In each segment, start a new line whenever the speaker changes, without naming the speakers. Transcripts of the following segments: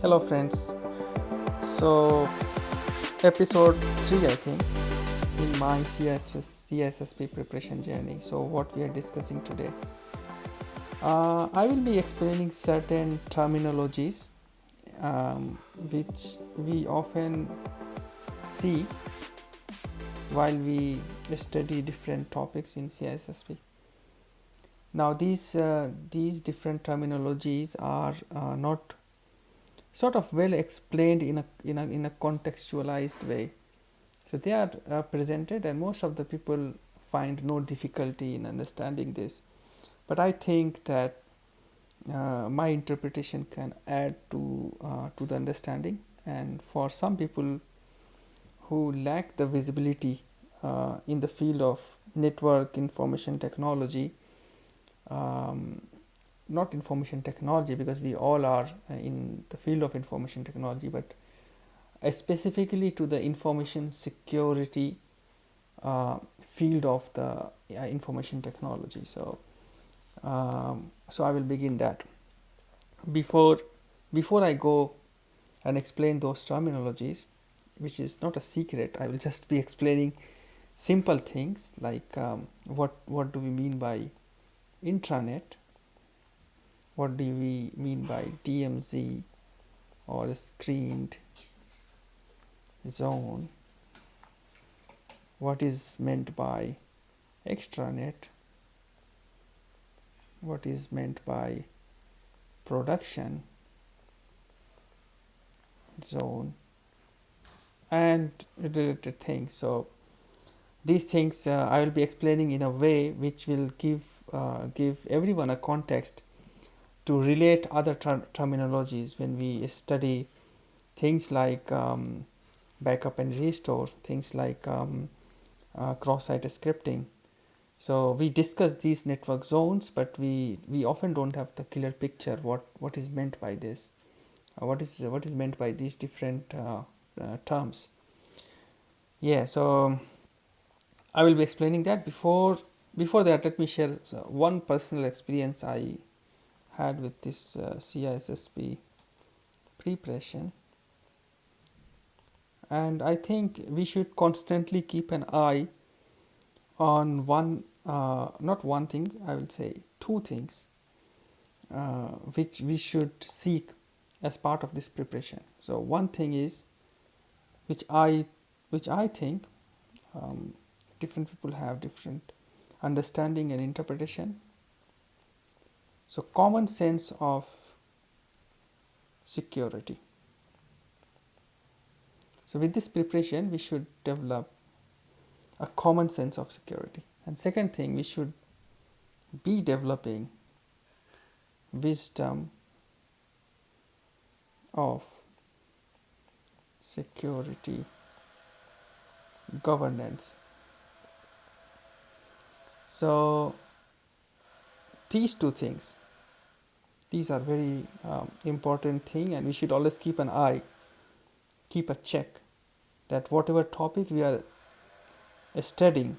Hello friends. So episode 3 I think in my CISSP preparation journey. So what we are discussing today. I will be explaining certain terminologies which we often see while we study different topics in CISSP. Now these different terminologies are not sort of well explained in a contextualized way. So they are presented, and most of the people find no difficulty in understanding this. But I think that my interpretation can add to the understanding. And for some people who lack the visibility in the field of network information technology, um, not information technology because we all are in the field of information technology, but specifically to the information security field of the information technology. So I will begin that. Before before I go and explain those terminologies, which is not a secret, I will just be explaining simple things like what do we mean by intranet, what do we mean by DMZ or screened zone, what is meant by extranet, what is meant by production zone, and related things. So these things I will be explaining in a way which will give everyone a context to relate other terminologies when we study things like backup and restore, things like cross-site scripting. So we discuss these network zones, but we often don't have the clear picture what is meant by this, what is meant by these different terms. Yeah, so I will be explaining that. Before that, let me share one personal experience I had with this CISSP preparation. And I think we should constantly keep an eye on not one thing, I will say two things, which we should seek as part of this preparation. So one thing is which I think um, different people have different understanding and interpretation. So common sense of security. So with this preparation, we should develop a common sense of security. And second thing, we should be developing wisdom of security governance. So these two things, these are very important thing, and we should always keep an eye, keep a check that whatever topic we are studying,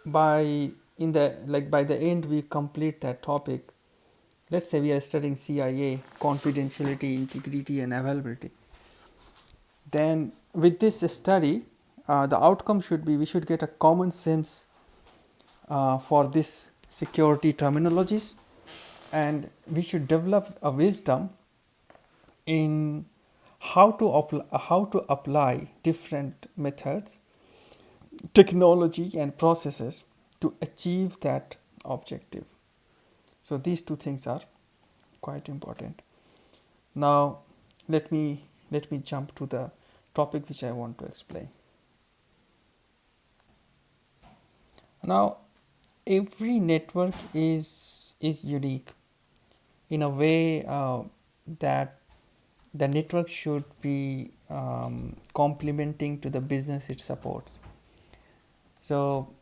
by by the end we complete that topic. Let's say we are studying CIA, confidentiality, integrity, and availability. Then with this study, the outcome should be we should get a common sense for this security terminologies, and we should develop a wisdom in how to apply different methods, technology, and processes to achieve that objective. So these two things are quite important. Now let me jump to the topic which I want to explain. Now every network is unique in a way that the network should be complementing to the business it supports. So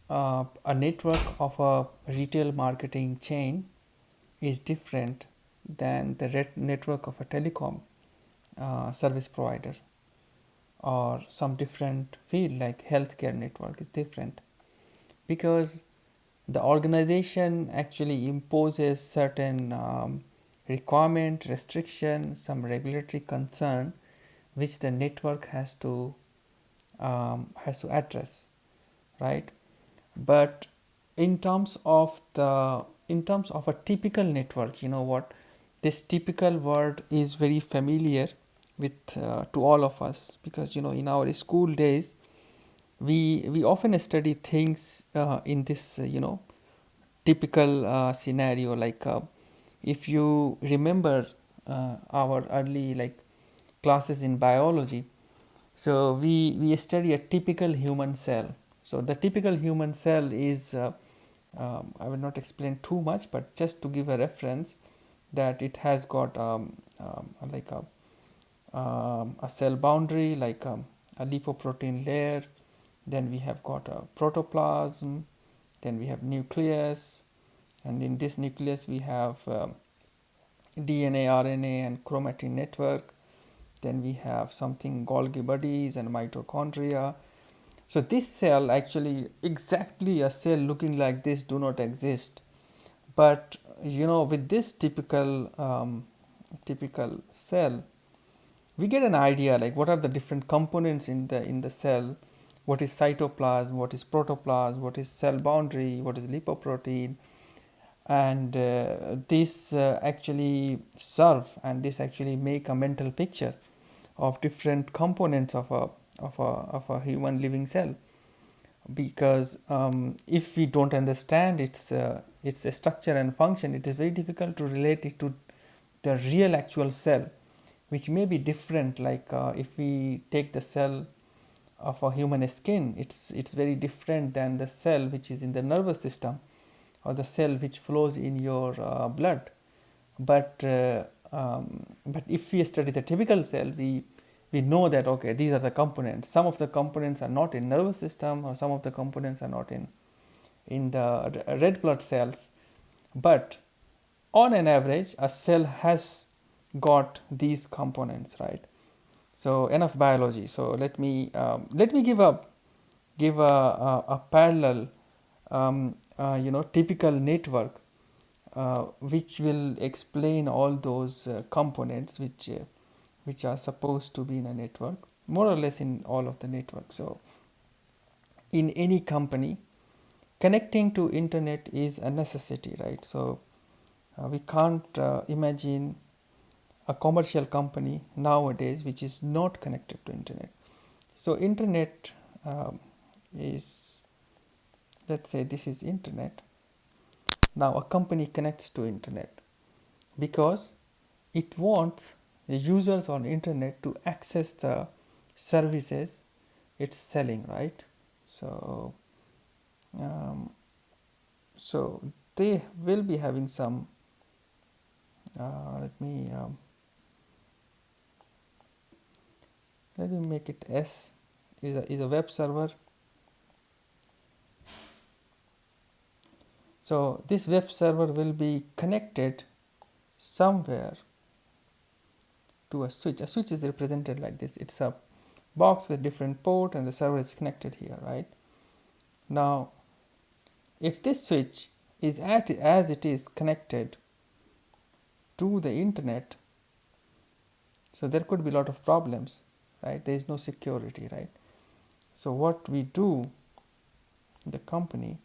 a network of a retail marketing chain is different than the network of a telecom service provider, or some different field like healthcare network is different, because the organization actually imposes certain requirement, restriction, some regulatory concern which the network has to address, right? But in terms of a typical network, you know what, this typical word is very familiar with to all of us, because you know in our school days we often study things in this typical scenario, like if you remember our early like classes in biology. So we study a typical human cell. So the typical human cell is I will not explain too much, but just to give a reference, that it has got like a cell boundary, like a lipoprotein layer. Then we have got a protoplasm. Then we have nucleus, and in this nucleus we have DNA, RNA, and chromatin network. Then we have something Golgi bodies and mitochondria. So this cell, actually exactly a cell looking like this, do not exist. But you know, with this typical cell, we get an idea like what are the different components in the cell. What is cytoplasm? What is protoplasm? What is cell boundary? What is lipoprotein? And this actually serve, and this actually make a mental picture of different components of a human living cell. Because if we don't understand its structure and function, it is very difficult to relate it to the real actual cell, which may be different. Like if we take the cell of a human skin, it's very different than the cell which is in the nervous system, or the cell which flows in your blood. But if we study the typical cell, we know that okay, these are the components. Some of the components are not in nervous system, or some of the components are not in the red blood cells. But on an average, a cell has got these components, right? So enough biology. So let me give a parallel typical network which will explain all those components which are supposed to be in a network, more or less in all of the networks. So in any company, connecting to internet is a necessity, right? So we can't imagine a commercial company nowadays which is not connected to internet. So internet is, let's say this is internet. Now a company connects to internet because it wants the users on internet to access the services it's selling, right? So so they will be having some let me make it S is a web server. So this web server will be connected somewhere to a switch. A switch is represented like this. It's a box with different port, and the server is connected here, right? Now if this switch is as it is connected to the internet, so there could be a lot of problems, right? There is no security, right? So what we do, the company,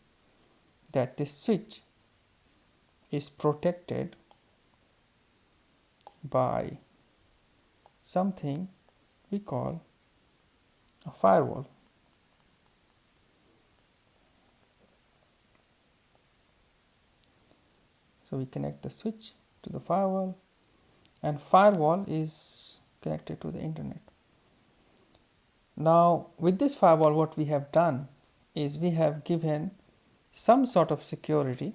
that this switch is protected by something we call a firewall. So we connect the switch to the firewall, and firewall is connected to the internet. Now with this firewall, what we have done is we have given some sort of security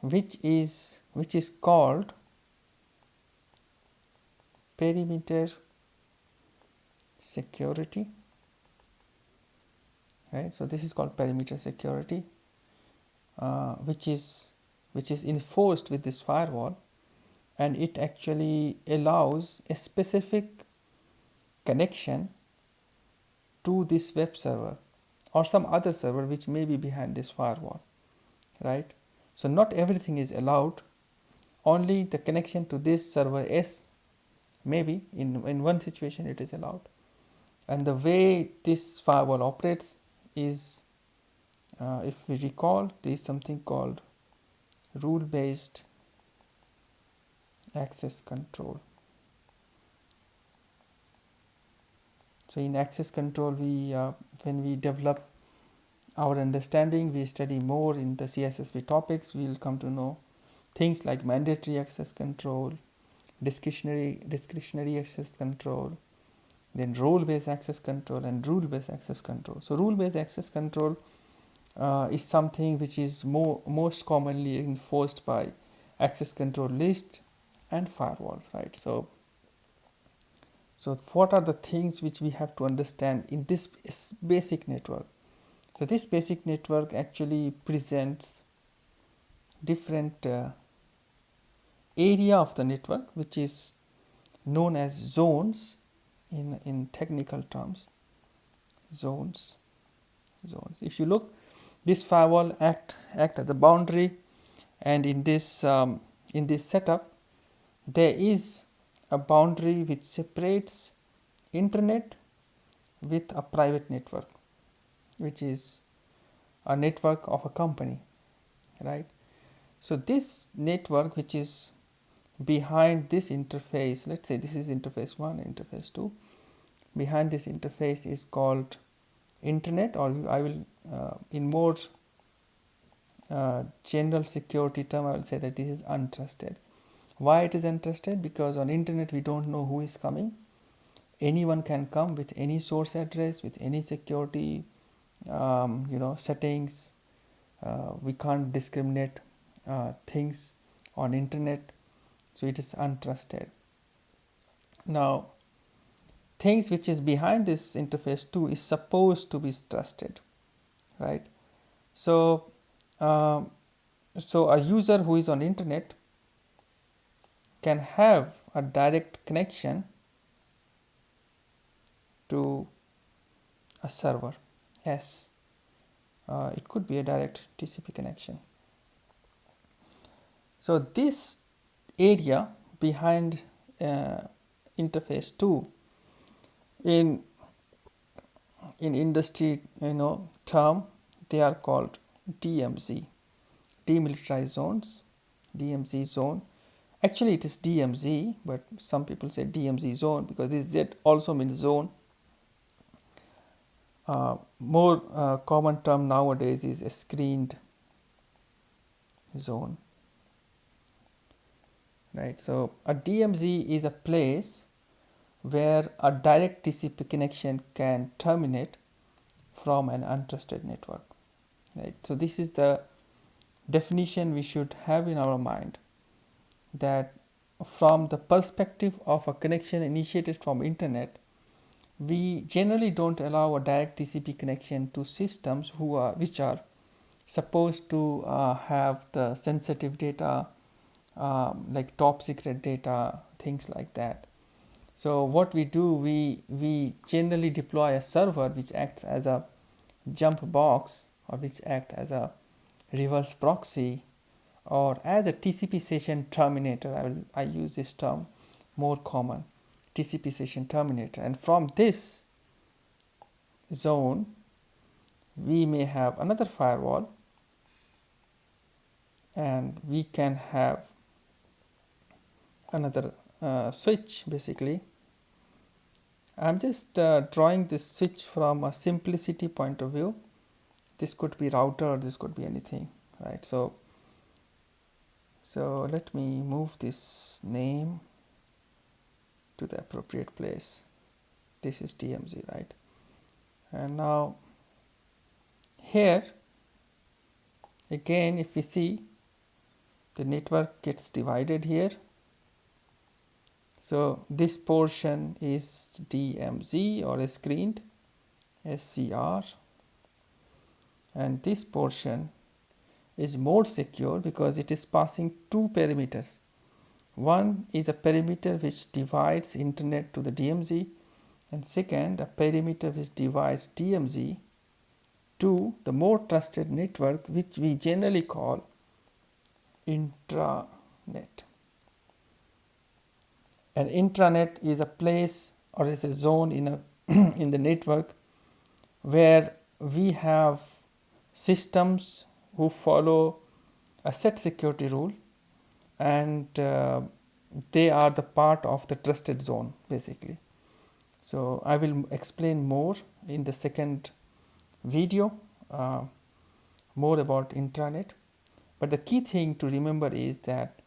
which is called perimeter security, right? So this is called perimeter security, which is enforced with this firewall, and it actually allows a specific connection to this web server or some other server which may be behind this firewall, right? So not everything is allowed only the connection to this server S, maybe in one situation it is allowed. And the way this firewall operates is, if we recall, there is something called rule-based access control. So in access control, we when we develop our understanding, we study more in the CISSP topics, we will come to know things like mandatory access control, discretionary access control, then role-based access control and rule-based access control. So rule-based access control is something which is most commonly enforced by access control list and firewall, right? So what are the things which we have to understand in this basic network? So this basic network actually presents different area of the network, which is known as zones in technical terms. Zones. If you look, this firewall act as a boundary, and in this setup, there is a boundary which separates internet with a private network, which is a network of a company, right? So this network which is behind this interface, let's say this is interface 1, interface 2, behind this interface is called internet, or I will in more general security term, I will say that this is untrusted. Why it is untrusted? Because on internet we don't know who is coming. Anyone can come with any source address, with any security settings. We can't discriminate things on internet, so it is untrusted. Now things which is behind this interface 2 is supposed to be trusted, right? So a user who is on internet can have a direct connection to a server S. It could be a direct TCP connection. So this area behind interface 2 in industry term, they are called DMZ, demilitarized zones, DMZ zone. Actually it is DMZ, but some people say DMZ zone because this Z also means zone. More common term nowadays is a screened zone, right? So a DMZ is a place where a direct TCP connection can terminate from an untrusted network, right? So this is the definition we should have in our mind, that from the perspective of a connection initiated from internet, we generally don't allow a direct TCP connection to systems which are supposed to have the sensitive data, like top secret data, things like that. So what we do, we generally deploy a server which acts as a jump box, or which acts as a reverse proxy, or as a TCP session terminator. I use this term, more common, TCP session terminator. And from this zone we may have another firewall, and we can have another switch. Basically I'm just drawing this switch from a simplicity point of view. This could be router, this could be anything, right? So let me move this name to the appropriate place. This is DMZ, right? And now here again, if we see, the network gets divided here. So this portion is DMZ, or screened, SCR, and this portion is more secure because it is passing two perimeters. One is a perimeter which divides internet to the DMZ, and second, a perimeter which divides DMZ to the more trusted network, which we generally call intranet. An intranet is a place or is a zone in a in the network where we have systems who follow a set security rule, and they are the part of the trusted zone basically. So I will explain more in the second video, more about intranet. But the key thing to remember is that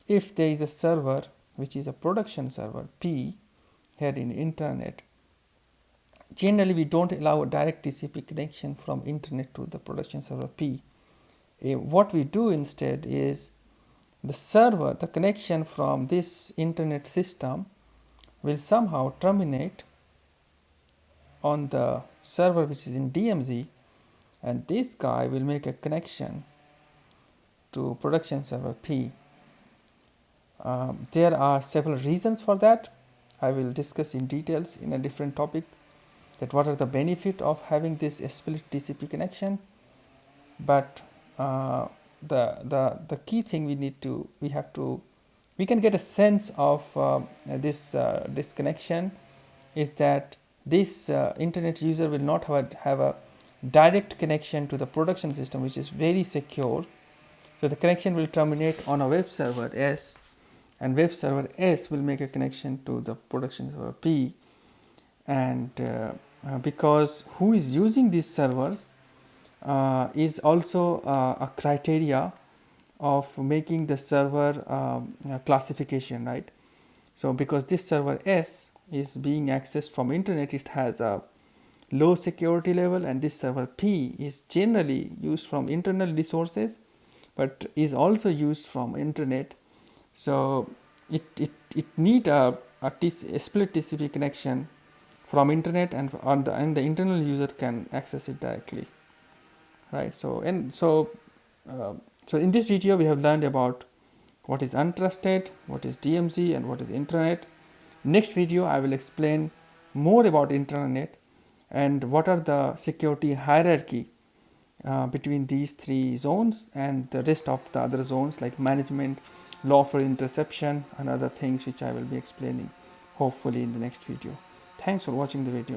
if there is a server which is a production server P here in intranet, generally we don't allow a direct TCP connection from internet to the production server P. What we do instead is the server, the connection from this internet system will somehow terminate on the server which is in DMZ, and this guy will make a connection to production server P. There are several reasons for that. I will discuss in details in a different topic, that what are the benefit of having this split TCP connection. But the key thing we can get a sense of this connection is that this internet user will not have a direct connection to the production system, which is very secure. So the connection will terminate on a web server S, and web server S will make a connection to the production server P. And because who is using these servers is also a criteria of making the server classification, right? So because this server S is being accessed from internet, it has a low security level, and this server P is generally used from internal resources but is also used from internet. So it need a split TCP connection from internet, and the internal user can access it directly, right? So in this video we have learned about what is untrusted, what is DMZ, and what is intranet. Next video I will explain more about intranet and what are the security hierarchy between these three zones and the rest of the other zones like management, lawful interception, and other things which I will be explaining hopefully in the next video. Thanks for watching the video.